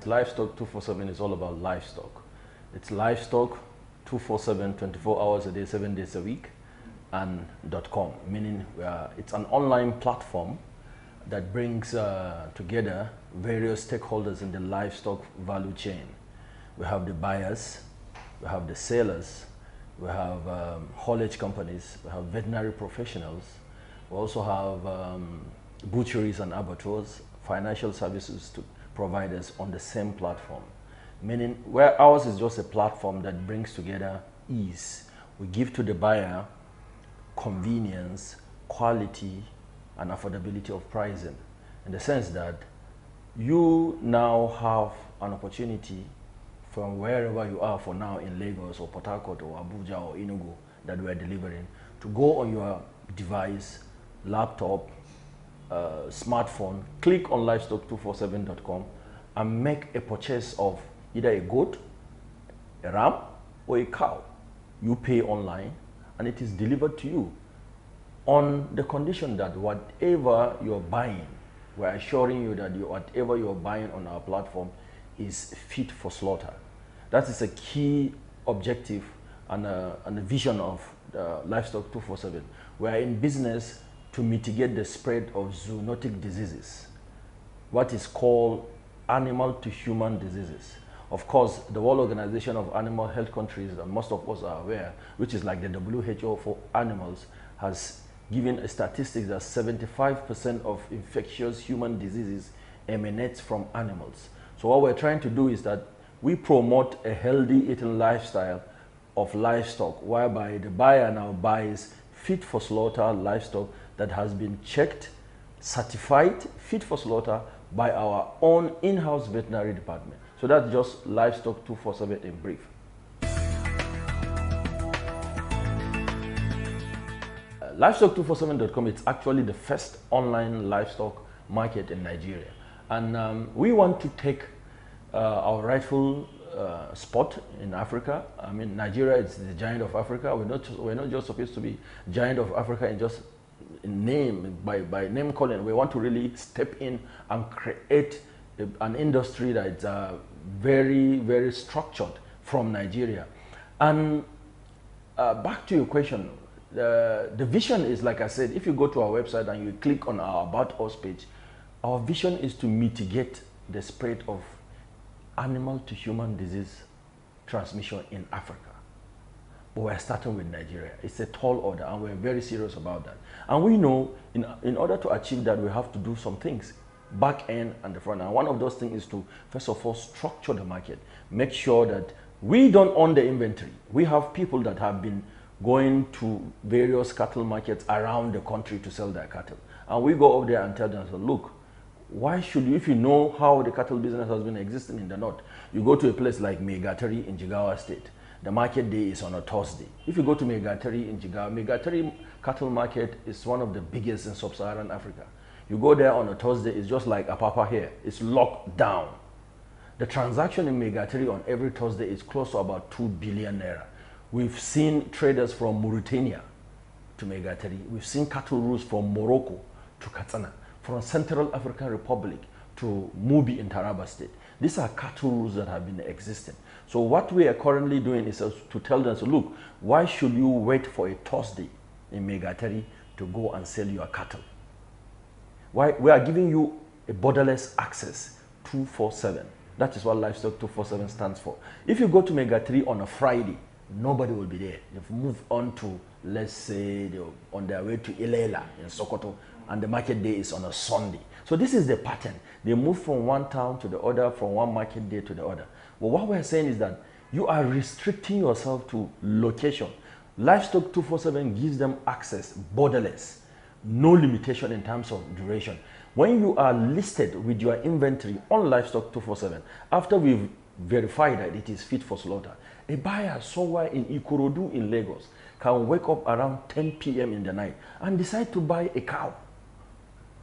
Livestock 247 is all about livestock. It's livestock 247, 24 hours a day, 7 days a week, and .com, meaning it's an online platform that brings together various stakeholders in the livestock value chain. We have the buyers, we have the sellers, we have haulage companies, we have veterinary professionals, we also have butcheries and abattoirs, financial services to providers on the same platform. Meaning where ours is just a platform that brings together ease. We give to the buyer convenience, quality, and affordability of pricing, in the sense that you now have an opportunity from wherever you are for now in Lagos or Port Harcourt or Abuja or Enugu that we are delivering, to go on your device, laptop, smartphone, click on livestock247.com and make a purchase of either a goat, a ram, or a cow. You pay online and it is delivered to you on the condition that whatever you're buying, we're assuring you that whatever you're buying on our platform is fit for slaughter. That is a key objective and a vision of Livestock 247. We are in business to mitigate the spread of zoonotic diseases, what is called animal to human diseases. Of course, the World Organization of Animal Health Countries, and most of us are aware, which is like the WHO for animals, has given a statistic that 75% of infectious human diseases emanates from animals. So what we're trying to do is that we promote a healthy eating lifestyle of livestock, whereby the buyer now buys fit for slaughter livestock that has been checked, certified, fit for slaughter by our own in-house veterinary department. So that's just Livestock 247 in brief. Livestock247.com, it's actually the first online livestock market in Nigeria. And we want to take our rightful spot in Africa. I mean, Nigeria is the giant of Africa. We're not just supposed to be giant of Africa in just in name, by name calling. We want to really step in and create an industry that's very, very structured from Nigeria. And back to your question, the vision is, like I said, if you go to our website and you click on our About Us page, our vision is to mitigate the spread of animal to human disease transmission in Africa. But we're starting with Nigeria. It's a tall order and we're very serious about that. And we know in order to achieve that, we have to do some things, back end and the front end. And one of those things is to, first of all, structure the market. Make sure that we don't own the inventory. We have people that have been going to various cattle markets around the country to sell their cattle. And we go over there and tell them, so look, why should you, if you know how the cattle business has been existing in the north, you go to a place like Megatari in Jigawa State. The market day is on a Thursday. If you go to Megatari in Jigawa, Megatari cattle market is one of the biggest in sub-Saharan Africa. You go there on a Thursday, it's just like Apapa here. It's locked down. The transaction in Megatari on every Thursday is close to about 2 billion naira. We've seen traders from Mauritania to Megatari. We've seen cattle routes from Morocco to Katsina, from Central African Republic to Mubi in Taraba State. These are cattle routes that have been existing. So what we are currently doing is to tell them, so look, why should you wait for a Thursday in Megatari to go and sell your cattle? Why? We are giving you a borderless access 247. That is what Livestock 247 stands for. If you go to Megatari on a Friday, nobody will be there. They've moved on to, let's say, they're on their way to Ilela in Sokoto, and the market day is on a Sunday. So this is the pattern. They move from one town to the other, from one market day to the other. But what we're saying is that you are restricting yourself to location. Livestock 247 gives them access, borderless, no limitation in terms of duration. When you are listed with your inventory on Livestock 247, after we've verified that it is fit for slaughter, a buyer somewhere in Ikorodu in Lagos can wake up around 10 p.m. in the night and decide to buy a cow.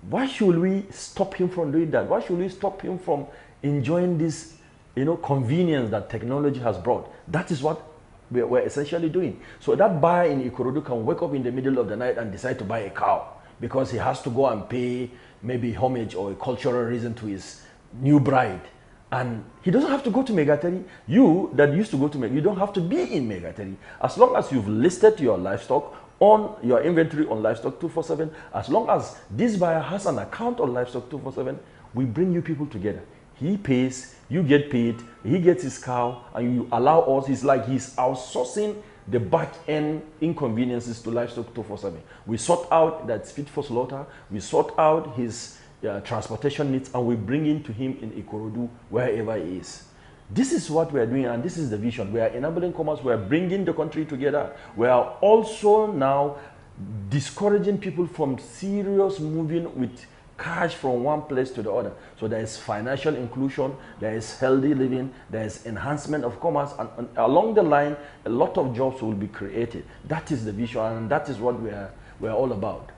Why should we stop him from doing that? Why should we stop him from enjoying this, convenience that technology has brought? That is what we're essentially doing. So that buyer in Ikorodu can wake up in the middle of the night and decide to buy a cow because he has to go and pay maybe homage or a cultural reason to his new bride. And he doesn't have to go to Megateri. You that used to go to Megateri, you don't have to be in Megateri. As long as you've listed your livestock on your inventory on Livestock 247, as long as this buyer has an account on Livestock 247, we bring you people together. He pays, you get paid, he gets his cow, and you allow us. It's like he's outsourcing the back end inconveniences to Livestock 247. We sort out that's fit for slaughter, we sort out his transportation needs, and we bring it to him in Ikorodu, wherever he is. This is what we are doing, and this is the vision. We are enabling commerce, we are bringing the country together. We are also now discouraging people from serious moving with cash from one place to the other. So there is financial inclusion, there is healthy living, there is enhancement of commerce, and along the line, a lot of jobs will be created. That is the vision, and that is what we are all about.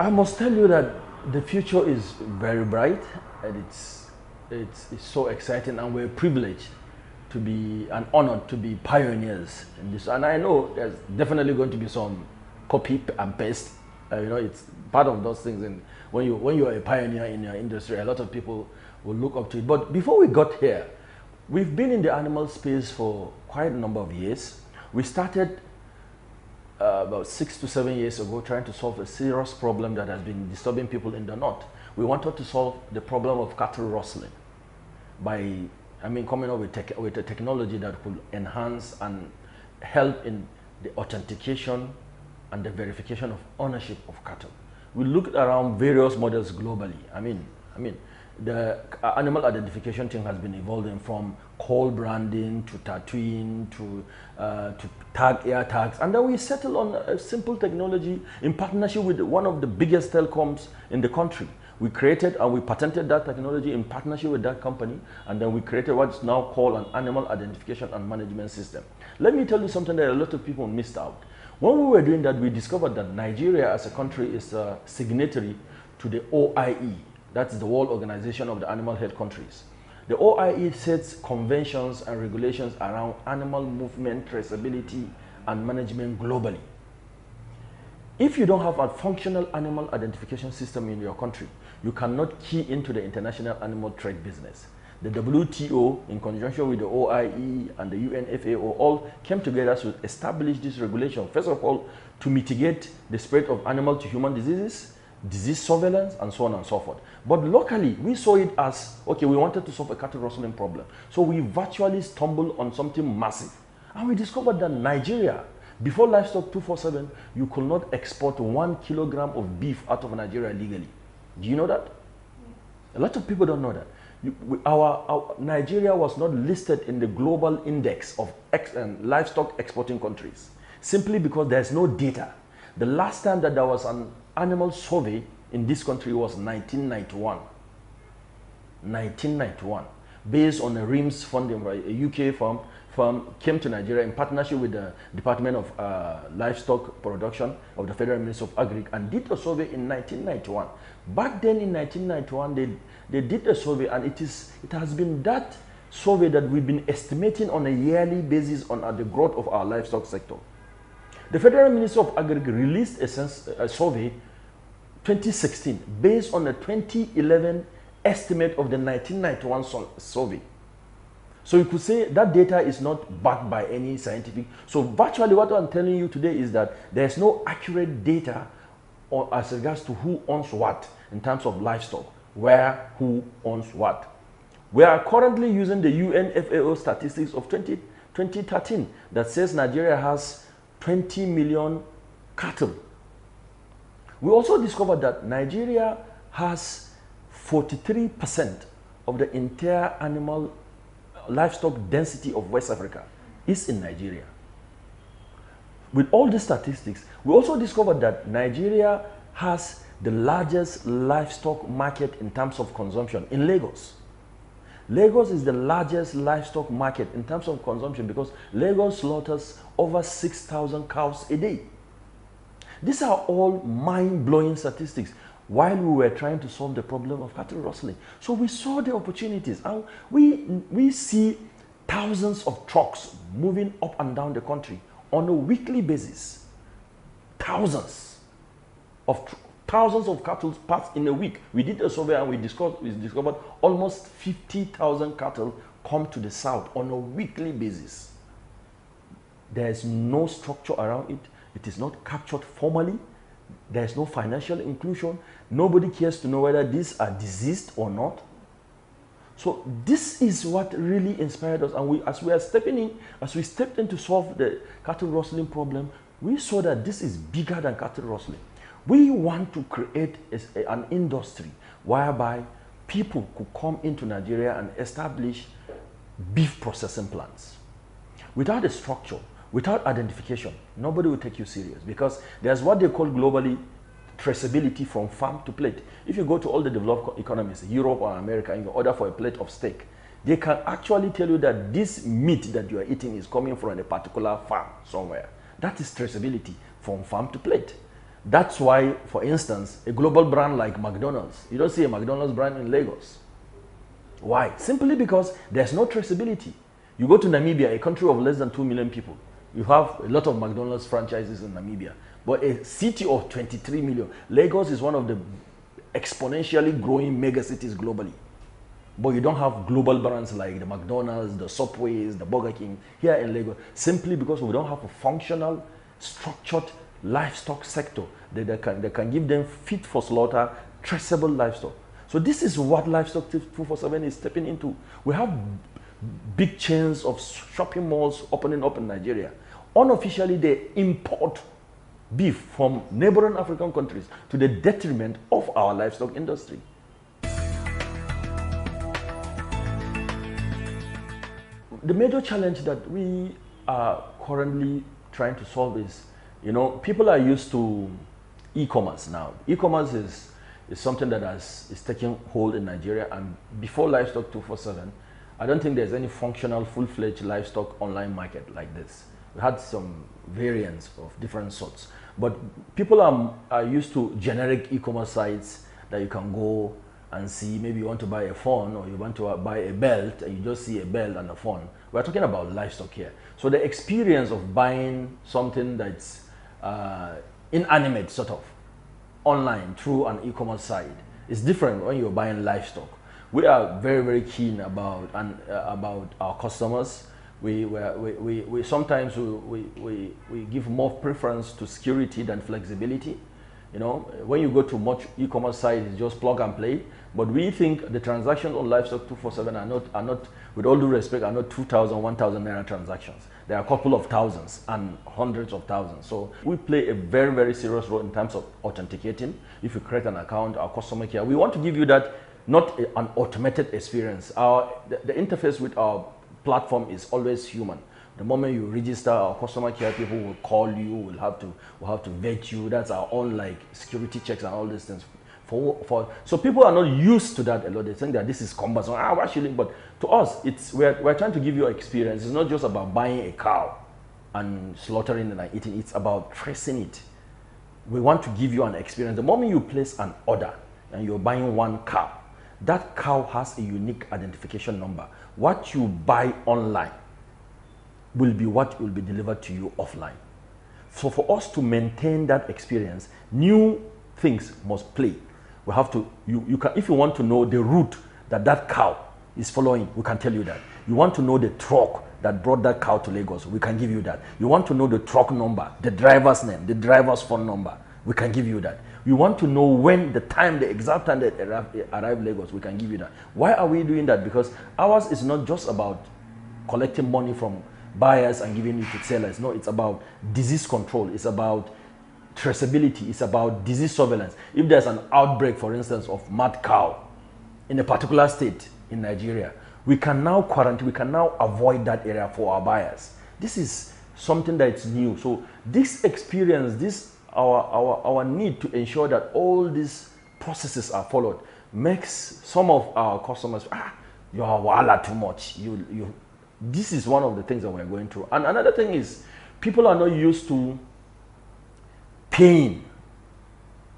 I must tell you that the future is very bright, and it's so exciting, and we're privileged to be and honored to be pioneers in this. And I know there's definitely going to be some copy and paste. It's part of those things. And when you're a pioneer in your industry, a lot of people will look up to it. But before we got here, we've been in the animal space for quite a number of years. We started about 6 to 7 years ago, trying to solve a serious problem that has been disturbing people in the north. We wanted to solve the problem of cattle rustling by, coming up with a technology that could enhance and help in the authentication and the verification of ownership of cattle. We looked around various models globally. The animal identification thing has been evolving from coal branding to tattooing to tag air tags, and then we settled on a simple technology in partnership with one of the biggest telecoms in the country. We created and we patented that technology in partnership with that company, and then we created what's now called an animal identification and management system. Let me tell you something that a lot of people missed out. When we were doing that, we discovered that Nigeria as a country is a signatory to the OIE. That's the World Organization of the Animal Health Countries. The OIE sets conventions and regulations around animal movement, traceability, and management globally. If you don't have a functional animal identification system in your country, you cannot key into the international animal trade business. The WTO, in conjunction with the OIE and the UNFAO, all came together to establish this regulation. First of all, to mitigate the spread of animal to human diseases, disease surveillance, and so on and so forth. But locally, we saw it as, okay, we wanted to solve a cattle rustling problem. So we virtually stumbled on something massive. And we discovered that Nigeria, before Livestock 247, you could not export 1 kilogram of beef out of Nigeria legally. Do you know that? A lot of people don't know that. Our Nigeria was not listed in the global index of livestock exporting countries, simply because there's no data. The last time that there was an animal survey in this country was 1991. 1991, based on a RIMS funding by a UK firm came to Nigeria in partnership with the Department of Livestock Production of the Federal Ministry of Agri, and did a survey in 1991. Back then in 1991, they did a survey, and it has been that survey that we've been estimating on a yearly basis on the growth of our livestock sector. The Federal Ministry of Agri released a survey 2016 based on a 2011 estimate of the 1991 survey. So you could say that data is not backed by any scientific. So virtually what I'm telling you today is that there's no accurate data as regards to who owns what in terms of livestock, where who owns what. We are currently using the UNFAO statistics of 2013 that says Nigeria has 20 million cattle. We also discovered that Nigeria has 43% of the entire animal livestock density of West Africa is in Nigeria. With all these statistics, we also discovered that Nigeria has the largest livestock market in terms of consumption in Lagos. Lagos is the largest livestock market in terms of consumption because Lagos slaughters over 6,000 cows a day. These are all mind-blowing statistics while we were trying to solve the problem of cattle rustling. So we saw the opportunities, and we see thousands of trucks moving up and down the country on a weekly basis. Thousands of thousands of cattle pass in a week. We did a survey and we discovered almost 50,000 cattle come to the south on a weekly basis. There is no structure around it. It is not captured formally. There is no financial inclusion. Nobody cares to know whether these are diseased or not. So this is what really inspired us. And as we stepped in to solve the cattle rustling problem, we saw that this is bigger than cattle rustling. We want to create an industry whereby people could come into Nigeria and establish beef processing plants. Without a structure, without identification, nobody will take you serious, because there's what they call globally traceability from farm to plate. If you go to all the developed economies, Europe or America, and you order for a plate of steak, they can actually tell you that this meat that you are eating is coming from a particular farm somewhere. That is traceability from farm to plate. That's why, for instance, a global brand like McDonald's, you don't see a McDonald's brand in Lagos. Why? Simply because there's no traceability. You go to Namibia, a country of less than 2 million people, you have a lot of McDonald's franchises in Namibia, but a city of 23 million. Lagos is one of the exponentially growing mega cities globally. But you don't have global brands like the McDonald's, the Subways, the Burger King here in Lagos, simply because we don't have a functional, structured livestock sector that can give them fit for slaughter, traceable livestock. So this is what Livestock 247 is stepping into. We have big chains of shopping malls opening up in Nigeria. Unofficially, they import beef from neighboring African countries to the detriment of our livestock industry. The major challenge that we are currently trying to solve is, people are used to e-commerce now. E-commerce is something that is taking hold in Nigeria, and before Livestock 247, I don't think there's any functional, full-fledged livestock online market like this. We had some variants of different sorts, but people are used to generic e-commerce sites that you can go and see. Maybe you want to buy a phone, or you want to buy a belt, and you just see a belt and a phone. We're talking about livestock here. So the experience of buying something that's inanimate, sort of, online through an e-commerce site is different when you're buying livestock. We are very, very keen about our customers. We sometimes give more preference to security than flexibility. When you go to much e-commerce site, it's just plug and play. But we think the transactions on Livestock 247 are not, with all due respect, are not 2,000, 1,000 naira transactions. There are a couple of thousands and hundreds of thousands. So we play a very, very serious role in terms of authenticating. If you create an account, our customer care, we want to give you that, not an automated experience. The interface with our platform is always human. The moment you register, our customer care people will call you, we'll have to vet you. That's our own security checks and all these things. So people are not used to that a lot. They think that this is cumbersome. But to us, we're trying to give you an experience. It's not just about buying a cow and slaughtering it and eating. It's about tracing it. We want to give you an experience. The moment you place an order and you're buying one cow, that cow has a unique identification number. What you buy online will be what will be delivered to you offline. So for us to maintain that experience, new things must play. We have to, if you want to know the route that cow is following, we can tell you that. You want to know the truck that brought that cow to Lagos, we can give you that. You want to know the truck number, the driver's name, the driver's phone number, we can give you that. You want to know the exact time that arrived Lagos, we can give you that. Why are we doing that? Because ours is not just about collecting money from buyers and giving it to sellers. No, it's about disease control. It's about traceability. It's about disease surveillance. If there's an outbreak, for instance, of mad cow in a particular state in Nigeria, we can now quarantine, we can now avoid that area for our buyers. This is something that's new. So this experience, our need to ensure that all these processes are followed makes some of our customers, you are wala too much. This is one of the things that we're going through. And another thing is, people are not used to paying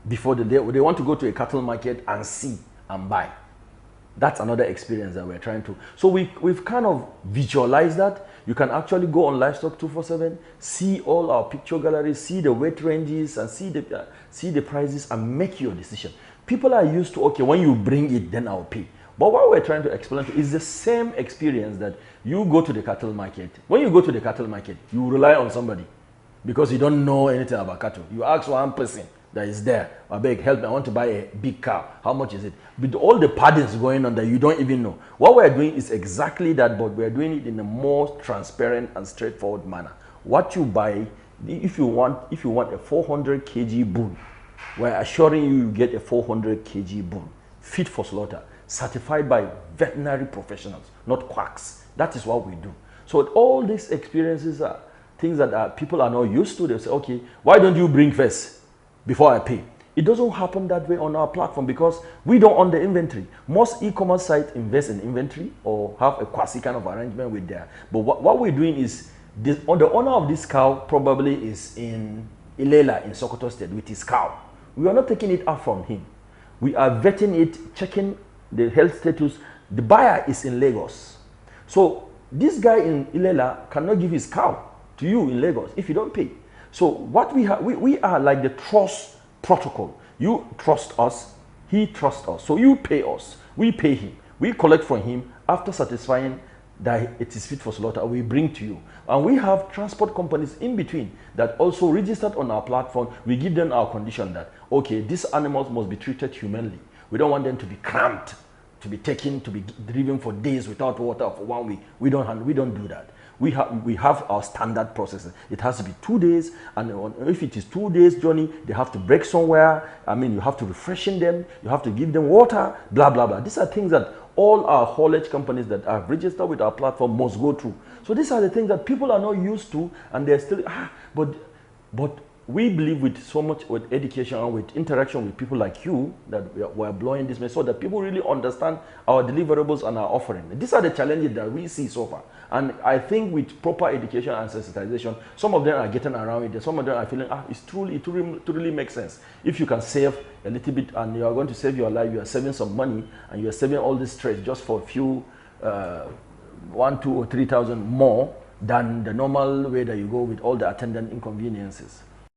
before they want to go to a cattle market and see and buy. That's another experience that we're trying to. So we've kind of visualized that. You can actually go on Livestock 247, see all our picture galleries, see the weight ranges, and see the prices, and make your decision. People are used to, okay, when you bring it, then I'll pay. But what we're trying to explain to is the same experience that you go to the cattle market. When you go to the cattle market, you rely on somebody because you don't know anything about cattle. You ask one person that is there, I beg, help me, I want to buy a big cow. How much is it? With all the paddings going on that you don't even know. What we're doing is exactly that, but we're doing it in a more transparent and straightforward manner. What you buy, if you want a 400 kg bull, we're assuring you get a 400 kg bull, fit for slaughter, certified by veterinary professionals, not quacks. That is what we do. So all these experiences are things that people are not used to. They say, okay, why don't you bring first before I pay? It doesn't happen that way on our platform because we don't own the inventory. Most e-commerce sites invest in inventory or have a quasi kind of arrangement with there. But what we're doing is, the owner of this cow probably is in Ilela in Sokoto State with his cow. We are not taking it out from him. We are vetting it, checking the health status. The buyer is in Lagos. So this guy in Ilela cannot give his cow to you in Lagos if you don't pay. So what we have, we are like the trust protocol. You trust us, he trusts us. So you pay us, we pay him. We collect from him. After satisfying that it is fit for slaughter, we bring to you. And we have transport companies in between that also registered on our platform. We give them our condition that, okay, these animals must be treated humanly. We don't want them to be cramped, to be taken, to be driven for days without water for 1 week. We don't do that. We have our standard processes. It has to be 2 days, and if it is 2 days journey, they have to break somewhere. I mean, you have to refreshen them, you have to give them water, blah, blah, blah. These are things that all our haulage companies that are registered with our platform must go through. So these are the things that people are not used to, and they're still, but we believe with so much with education and with interaction with people like you that we're blowing this message so that people really understand our deliverables and our offering. These are the challenges that we see so far. And I think with proper education and sensitization, some of them are getting around it. Some of them are feeling, it really makes sense. If you can save a little bit and you are going to save your life, you are saving some money and you are saving all this stress just for a few, 1, 2, or 3,000 more than the normal way that you go with all the attendant inconveniences.